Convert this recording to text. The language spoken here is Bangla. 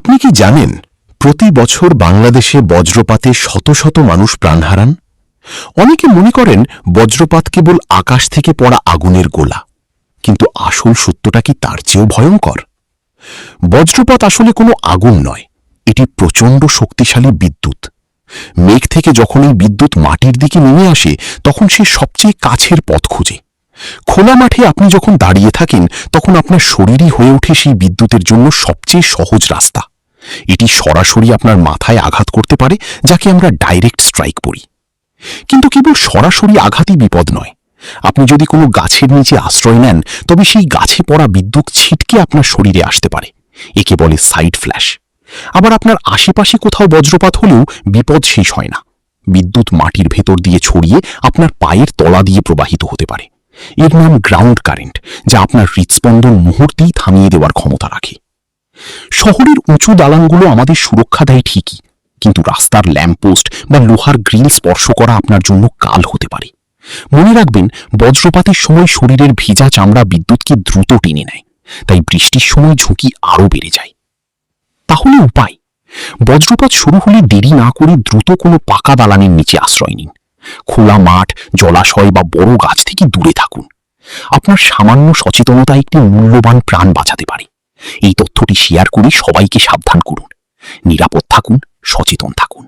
আপনি কি জানেন প্রতি বছর বাংলাদেশে বজ্রপাতে শত শত মানুষ প্রাণ হারান? অনেকে মনে করেন বজ্রপাত কেবল আকাশ থেকে পড়া আগুনের গোলা, কিন্তু আসল সত্যটা কি তার চেয়েও ভয়ঙ্কর? বজ্রপাত আসলে কোনো আগুন নয়, এটি প্রচণ্ড শক্তিশালী বিদ্যুৎ। মেঘ থেকে যখন এই বিদ্যুৎ মাটির দিকে নেমে আসে, তখন সে সবচেয়ে কাছের পথ খুঁজে। খোলা মাঠে আপনি যখন দাঁড়িয়ে থাকেন, তখন আপনার শরীরই হয়ে ওঠে সেই বিদ্যুতের জন্য সবচেয়ে সহজ রাস্তা। এটি সরাসরি আপনার মাথায় আঘাত করতে পারে, যাকে আমরা ডাইরেক্ট স্ট্রাইক বলি। কিন্তু কেবল সরাসরি আঘাতই বিপদ নয়। আপনি যদি কোনো গাছের নিচে আশ্রয় নেন, তবে সেই গাছে পড়া বিদ্যুৎ ছিটকে আপনার শরীরে আসতে পারে। একে বলে সাইড ফ্ল্যাশ। আবার আপনার আশেপাশে কোথাও বজ্রপাত হলেও বিপদ শেষ হয় না। বিদ্যুৎ মাটির ভেতর দিয়ে ছড়িয়ে আপনার পায়ের তলা দিয়ে প্রবাহিত হতে পারে। এর নাম গ্রাউন্ড কারেন্ট, যা আপনার হৃৎস্পন্দন মুহূর্তেই থামিয়ে দেওয়ার ক্ষমতা রাখে। শহরের উঁচু দালানগুলো আমাদের সুরক্ষা দেয় ঠিকই, কিন্তু রাস্তার ল্যাম্পপোস্ট বা লোহার গ্রিল স্পর্শ করা আপনার জন্য কাল হতে পারে। মনে রাখবেন, বজ্রপাতের সময় শরীরের ভিজা চামড়া বিদ্যুৎকে দ্রুত টেনে নেয়, তাই বৃষ্টির সময় ঝুঁকি আরও বেড়ে যায়। তাহলে উপায়? বজ্রপাত শুরু হলে দেরি না করে দ্রুত কোনো পাকা দালানের নিচে আশ্রয় নিন। খোলা মাঠ, জলাশয় বা বড় গাছ থেকে দূরে থাকুন। আপনার সামান্য সচেতনতা একটি মূল্যবান প্রাণ বাঁচাতে পারে। এই তথ্যটি শেয়ার করে সবাইকে সাবধান করুন। নিরাপদ থাকুন, সচেতন থাকুন।